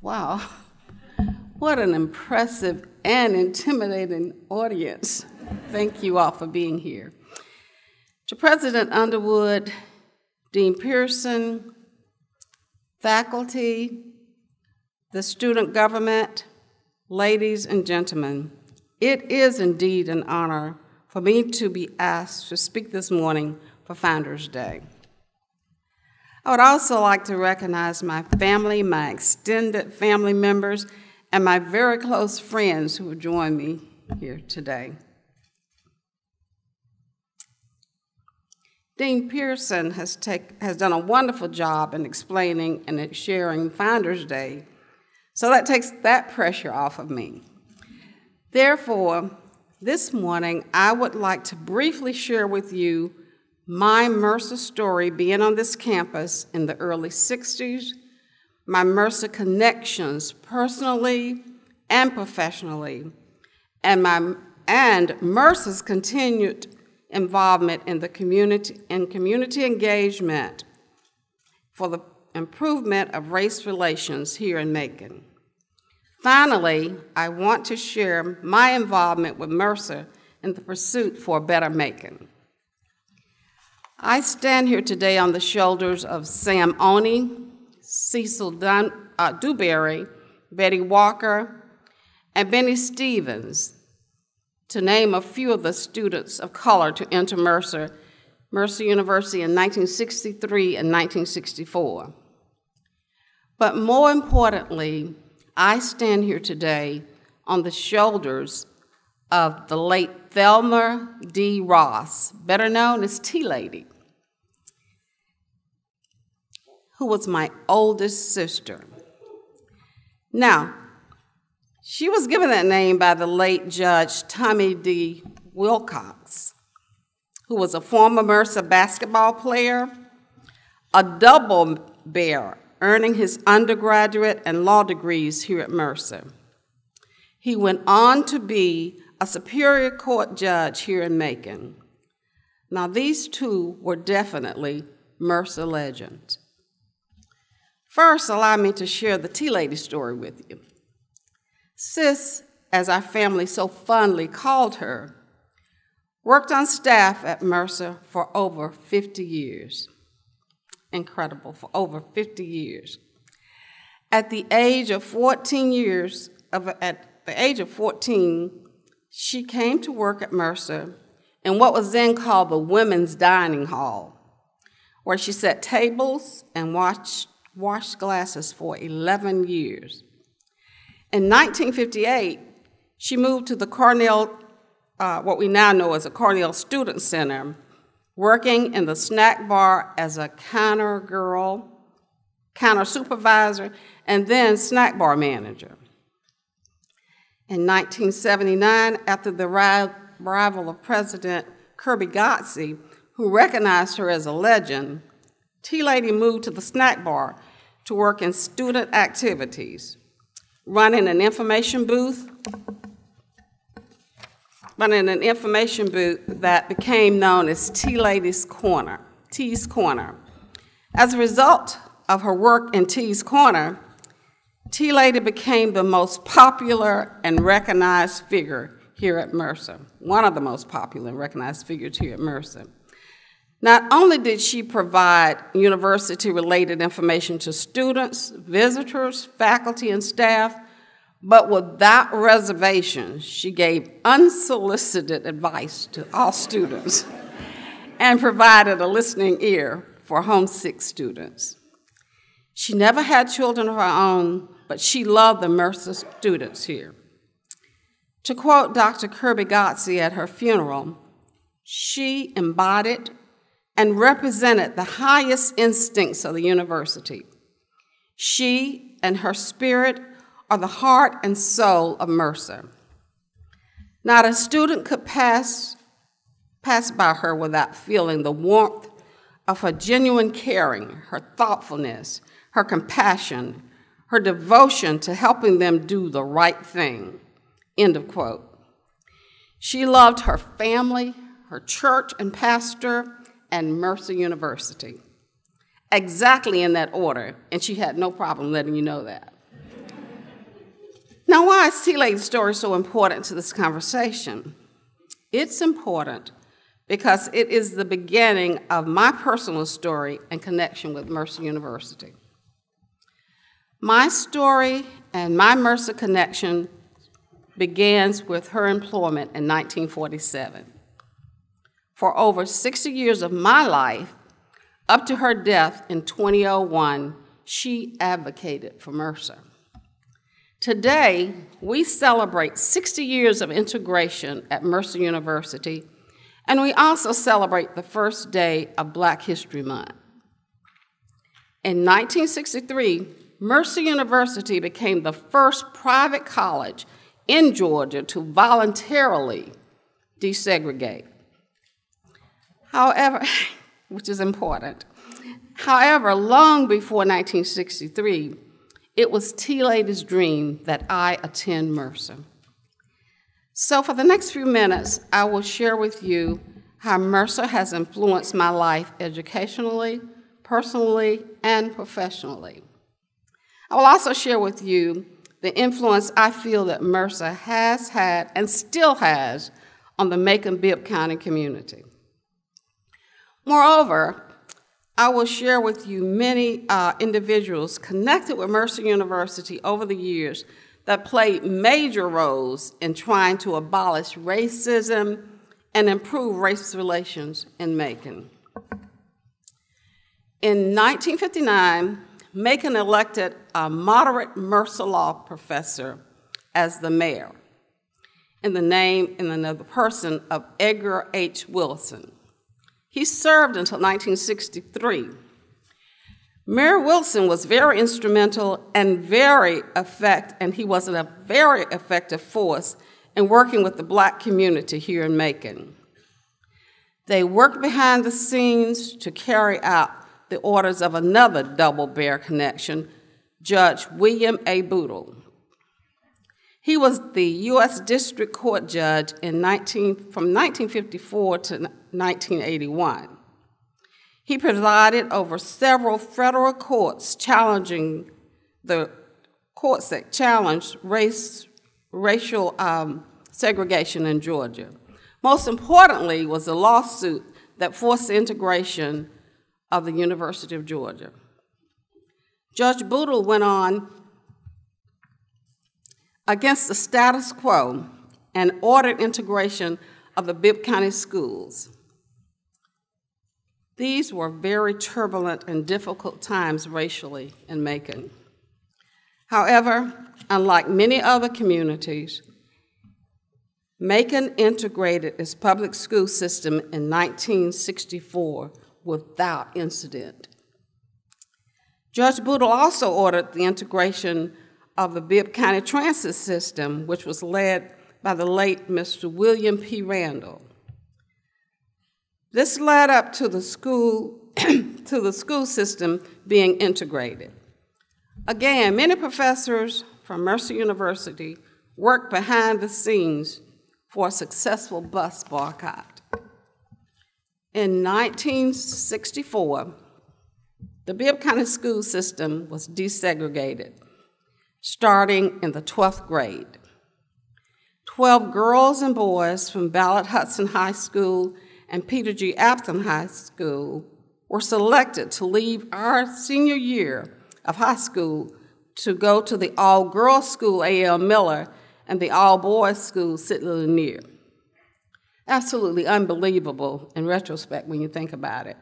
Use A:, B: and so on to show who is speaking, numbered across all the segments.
A: Wow, what an impressive and intimidating audience. Thank you all for being here. To President Underwood, Dean Pearson, faculty, the student government, ladies and gentlemen, it is indeed an honor for me to be asked to speak this morning for Founders Day. I would also like to recognize my family, my extended family members, and my very close friends who have joined me here today. Dean Pearson has done a wonderful job in explaining and sharing Founders Day, so that takes that pressure off of me. Therefore, this morning, I would like to briefly share with you my Mercer story being on this campus in the early 60s, my Mercer connections personally and professionally, and Mercer's continued involvement in the community engagement for the improvement of race relations here in Macon. Finally, I want to share my involvement with Mercer in the pursuit for a better Macon. I stand here today on the shoulders of Sam Oney, Cecil Dewberry, Betty Walker, and Benny Stevens, to name a few of the students of color to enter Mercer University in 1963 and 1964. But more importantly, I stand here today on the shoulders of the late Thelma D. Ross, better known as T-Lady, who was my oldest sister. Now, she was given that name by the late Judge Tommy D. Wilcox, who was a former Mercer basketball player, a double bearer, earning his undergraduate and law degrees here at Mercer. He went on to be a Superior Court judge here in Macon. Now, these two were definitely Mercer legends. First, allow me to share the T-Lady story with you. Sis, as our family so fondly called her, worked on staff at Mercer for over 50 years. Incredible, for over 50 years. At the age of 14, she came to work at Mercer in what was then called the Women's Dining Hall, where she set tables and washed glasses for 11 years. In 1958, she moved to the Cornell, what we now know as the Cornell Student Center, working in the snack bar as a counter supervisor, and then snack bar manager. In 1979, after the arrival of President Kirby Gotze, who recognized her as a legend, T-Lady moved to the snack bar to work in student activities, running an information booth that became known as T-Lady's Corner, T's Corner. As a result of her work in T's Corner, T-Lady became the most popular and recognized figure here at Mercer, one of the most popular and recognized figures here at Mercer. Not only did she provide university-related information to students, visitors, faculty, and staff, but without reservation, she gave unsolicited advice to all students and provided a listening ear for homesick students. She never had children of her own, but she loved the Mercer students here. To quote Dr. Kirby Gotze at her funeral, she embodied and represented the highest instincts of the university. She and her spirit are the heart and soul of Mercer. Not a student could pass by her without feeling the warmth of her genuine caring, her thoughtfulness, her compassion, her devotion to helping them do the right thing. End of quote. She loved her family, her church and pastor, and Mercer University. Exactly in that order, and she had no problem letting you know that. Now, why is Tea Lady's story so important to this conversation? It's important because it is the beginning of my personal story and connection with Mercer University. My story and my Mercer connection begins with her employment in 1947. For over 60 years of my life, up to her death in 2001, she advocated for Mercer. Today, we celebrate 60 years of integration at Mercer University, and we also celebrate the first day of Black History Month. In 1963, Mercer University became the first private college in Georgia to voluntarily desegregate. However, which is important. However, long before 1963, it was Tea Lady's dream that I attend Mercer. So for the next few minutes, I will share with you how Mercer has influenced my life educationally, personally, and professionally. I will also share with you the influence I feel that Mercer has had and still has on the Macon-Bibb County community. Moreover, I will share with you many individuals connected with Mercer University over the years that played major roles in trying to abolish racism and improve race relations in Macon. In 1959, Macon elected a moderate Mercer Law professor as the mayor in the name and another person of Edgar H. Wilson. He served until 1963. Mayor Wilson was very instrumental and he was a very effective force in working with the Black community here in Macon. They worked behind the scenes to carry out the orders of another Double Bear connection, Judge William A. Bootle. He was the U.S. District Court judge from 1954 to 1981. He presided over several federal courts challenging the courts that challenged racial segregation in Georgia. Most importantly was the lawsuit that forced the integration of the University of Georgia. Judge Bootle went on against the status quo and ordered integration of the Bibb County schools. These were very turbulent and difficult times racially in Macon. However, unlike many other communities, Macon integrated its public school system in 1964 without incident. Judge Bootle also ordered the integration of the Bibb County transit system, which was led by the late Mr. William P. Randall. This led up to the school system being integrated. Again, many professors from Mercer University worked behind the scenes for a successful bus boycott. In 1964, the Bibb County school system was desegregated, starting in the 12th grade. 12 girls and boys from Ballard Hudson High School and Peter G. Aptham High School were selected to leave our senior year of high school to go to the all-girls school, A.L. Miller, and the all-boys school, Sidley Lanier. Absolutely unbelievable in retrospect when you think about it,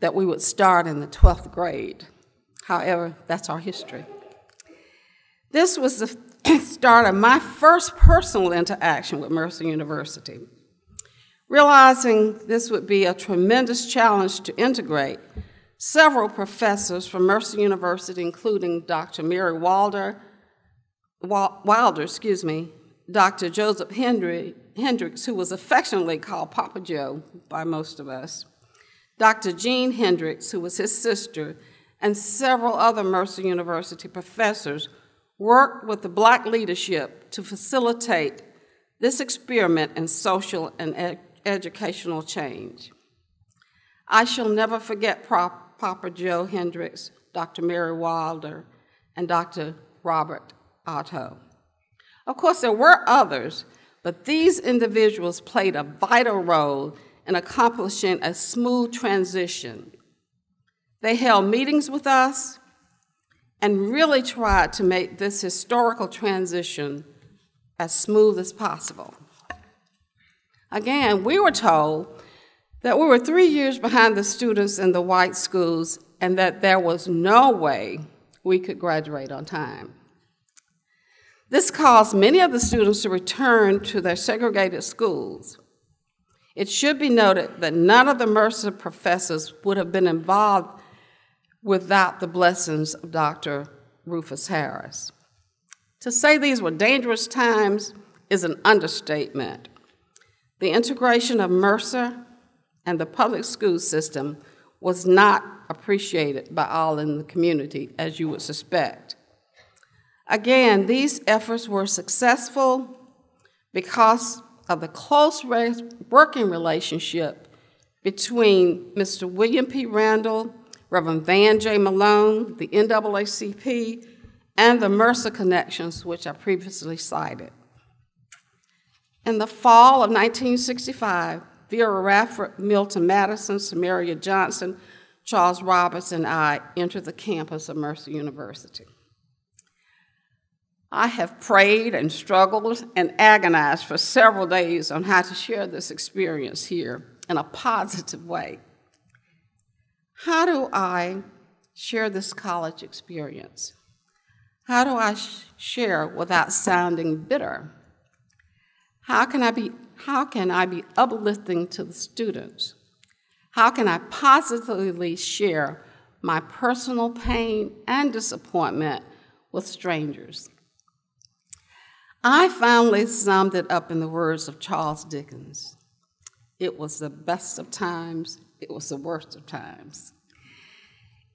A: that we would start in the 12th grade. However, that's our history. This was the start of my first personal interaction with Mercer University. Realizing this would be a tremendous challenge to integrate, several professors from Mercer University, including Dr. Mary Wilder, Dr. Joseph Hendricks, who was affectionately called Papa Joe by most of us, Dr. Jean Hendricks, who was his sister, and several other Mercer University professors worked with the Black leadership to facilitate this experiment in social and educational change. I shall never forget Papa Joe Hendricks, Dr. Mary Wilder, and Dr. Robert Otto. Of course, there were others, but these individuals played a vital role in accomplishing a smooth transition. They held meetings with us and really tried to make this historical transition as smooth as possible. Again, we were told that we were 3 years behind the students in the white schools and that there was no way we could graduate on time. This caused many of the students to return to their segregated schools. It should be noted that none of the Mercer professors would have been involved without the blessings of Dr. Rufus Harris. To say these were dangerous times is an understatement. The integration of Mercer and the public school system was not appreciated by all in the community, as you would suspect. Again, these efforts were successful because of the close working relationship between Mr. William P. Randall, Reverend Van J. Malone, the NAACP, and the Mercer connections, which I previously cited. In the fall of 1965, Vera Radford, Milton Madison, Samaria Johnson, Charles Roberts, and I entered the campus of Mercer University. I have prayed and struggled and agonized for several days on how to share this experience here in a positive way. How do I share this college experience? How do I share without sounding bitter? How can I be uplifting to the students? How can I positively share my personal pain and disappointment with strangers? I finally summed it up in the words of Charles Dickens. It was the best of times, it was the worst of times.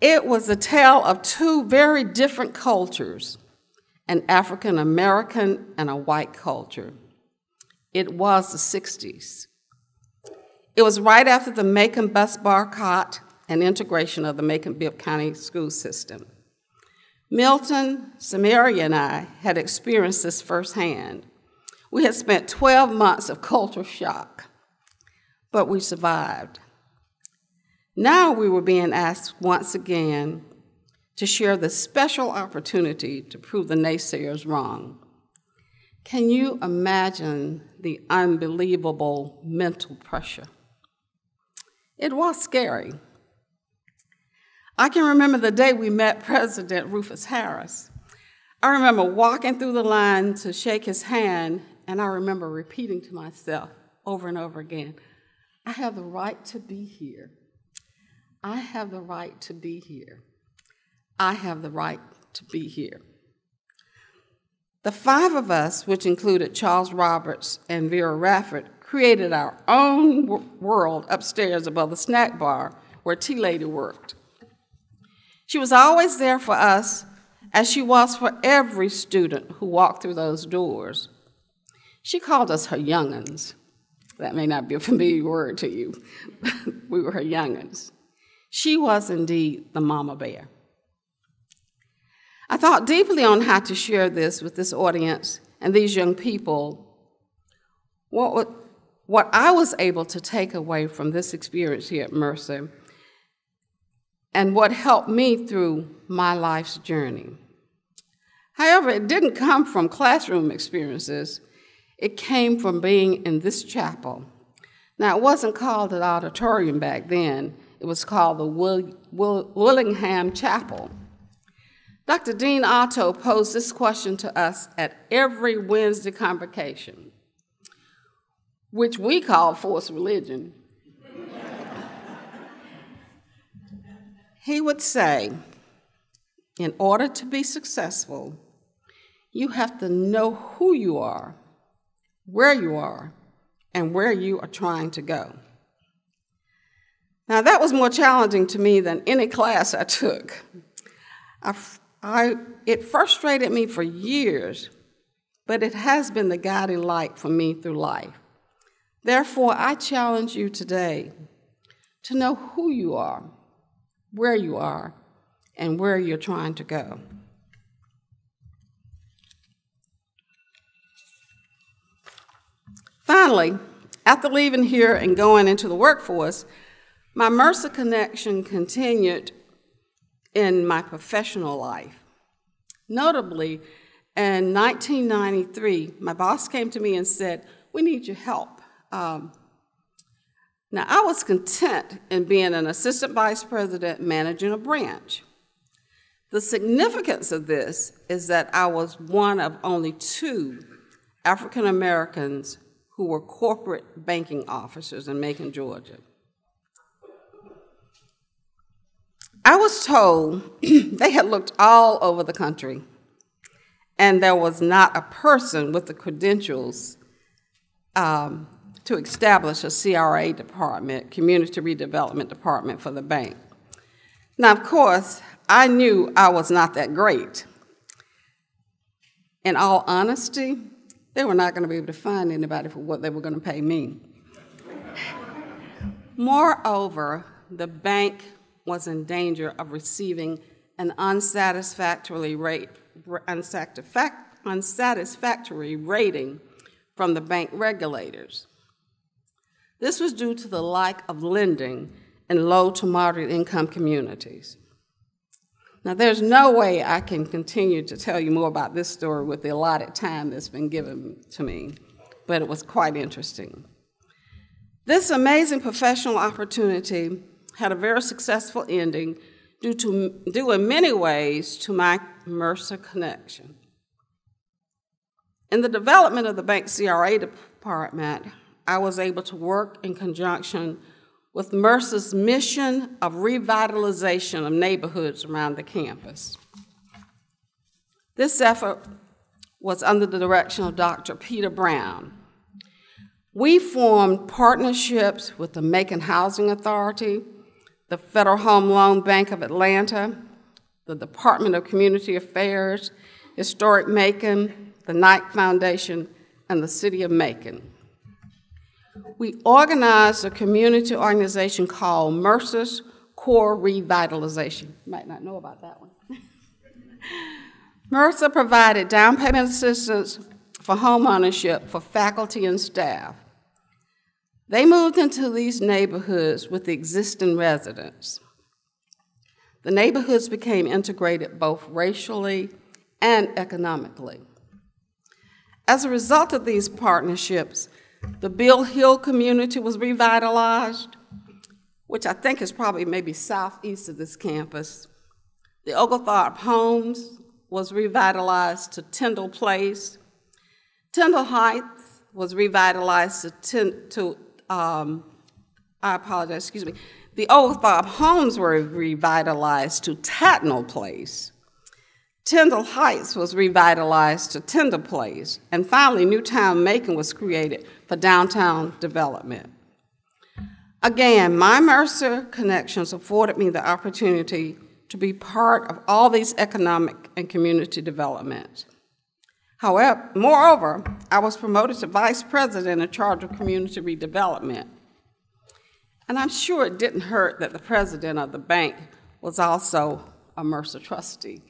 A: It was a tale of two very different cultures, an African American and a white culture. It was the 60s. It was right after the Macon bus boycott and integration of the Macon-Bibb County school system. Milton, Samaria, and I had experienced this firsthand. We had spent 12 months of culture shock, but we survived. Now we were being asked once again to share the special opportunity to prove the naysayers wrong. Can you imagine the unbelievable mental pressure? It was scary. I can remember the day we met President Rufus Harris. I remember walking through the line to shake his hand, and I remember repeating to myself over and over again, I have the right to be here. I have the right to be here. I have the right to be here. The five of us, which included Charles Roberts and Vera Radford, created our own world upstairs above the snack bar where Tea Lady worked. She was always there for us, as she was for every student who walked through those doors. She called us her young'uns. That may not be a familiar word to you. We were her young'uns. She was indeed the mama bear. I thought deeply on how to share this with this audience and these young people. What I was able to take away from this experience here at Mercer and what helped me through my life's journey. However, it didn't come from classroom experiences. It came from being in this chapel. Now, it wasn't called an auditorium back then. It was called the Willingham Chapel. Dr. Dean Otto posed this question to us at every Wednesday convocation, which we call forced religion. He would say, in order to be successful, you have to know who you are, and where you are trying to go. Now, that was more challenging to me than any class I took. It frustrated me for years, but it has been the guiding light for me through life. Therefore, I challenge you today to know who you are, and where you're trying to go. Finally, after leaving here and going into the workforce, my Mercer connection continued in my professional life. Notably, in 1993, my boss came to me and said, "We need your help." Now, I was content in being an assistant vice president managing a branch. The significance of this is that I was one of only 2 African Americans who were corporate banking officers in Macon, Georgia. I was told they had looked all over the country, and there was not a person with the credentials to establish a CRA department, Community Redevelopment Department, for the bank. Now, of course, I knew I was not that great. In all honesty, they were not going to be able to find anybody for what they were going to pay me. Moreover, the bank was in danger of receiving an unsatisfactory rating from the bank regulators. This was due to the lack of lending in low to moderate income communities. Now, there's no way I can continue to tell you more about this story with the allotted time that's been given to me, but it was quite interesting. This amazing professional opportunity had a very successful ending due in many ways to my Mercer connection. In the development of the bank CRA department, I was able to work in conjunction with Mercer's mission of revitalization of neighborhoods around the campus. This effort was under the direction of Dr. Peter Brown. We formed partnerships with the Macon Housing Authority, the Federal Home Loan Bank of Atlanta, the Department of Community Affairs, Historic Macon, the Knight Foundation, and the City of Macon. We organized a community organization called Mercer's Core Revitalization. You might not know about that one. Mercer provided down payment assistance for home ownership for faculty and staff. They moved into these neighborhoods with the existing residents. The neighborhoods became integrated both racially and economically. As a result of these partnerships, the Bill Hill community was revitalized, which I think is probably maybe southeast of this campus. The Oglethorpe Homes was revitalized to Tyndall Place. Tyndall Heights was revitalized to the Oglethorpe Homes were revitalized to Tatnall Place. Tyndall Heights was revitalized to Tyndall Place, and finally, Newtown Macon was created for downtown development. Again, my Mercer connections afforded me the opportunity to be part of all these economic and community developments. However, moreover, I was promoted to vice president in charge of community redevelopment. And I'm sure it didn't hurt that the president of the bank was also a Mercer trustee.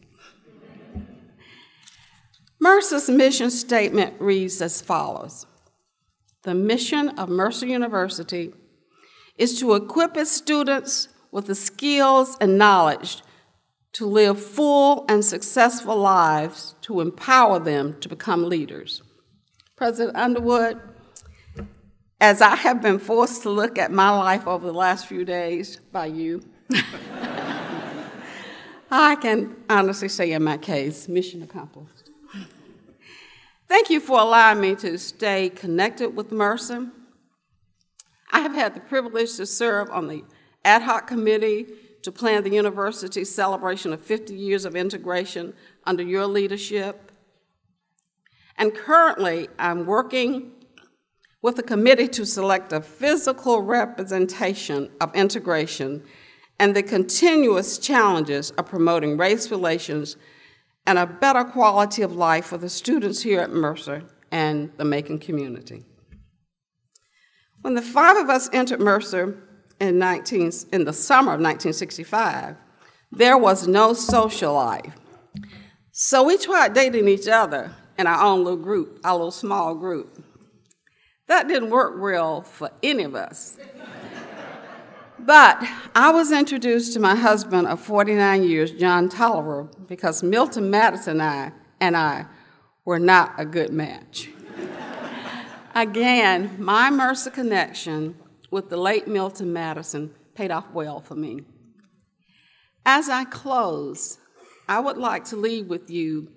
A: Mercer's mission statement reads as follows: the mission of Mercer University is to equip its students with the skills and knowledge to live full and successful lives, to empower them to become leaders. President Underwood, as I have been forced to look at my life over the last few days by you, I can honestly say in my case, mission accomplished. Thank you for allowing me to stay connected with Mercer. I have had the privilege to serve on the ad hoc committee to plan the university's celebration of 50 years of integration under your leadership. And currently, I'm working with the committee to select a physical representation of integration and the continuous challenges of promoting race relations and a better quality of life for the students here at Mercer and the Macon community. When the 5 of us entered Mercer in the summer of 1965, there was no social life. So we tried dating each other in our own little group, our little small group. That didn't work well for any of us. But I was introduced to my husband of 49 years, John Toliver, because Milton Madison and I were not a good match. Again, my Mercer connection with the late Milton Madison paid off well for me. As I close, I would like to leave with you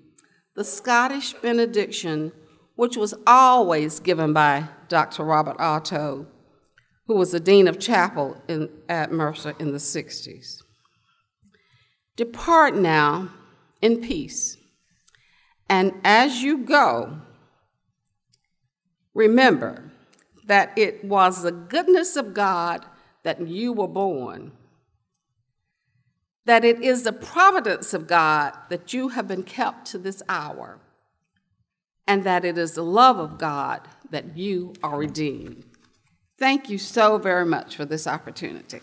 A: the Scottish benediction, which was always given by Dr. Robert Otto, who was the Dean of Chapel at Mercer in the 60s. Depart now in peace, and as you go, remember that it was the goodness of God that you were born, that it is the providence of God that you have been kept to this hour, and that it is the love of God that you are redeemed. Thank you so very much for this opportunity.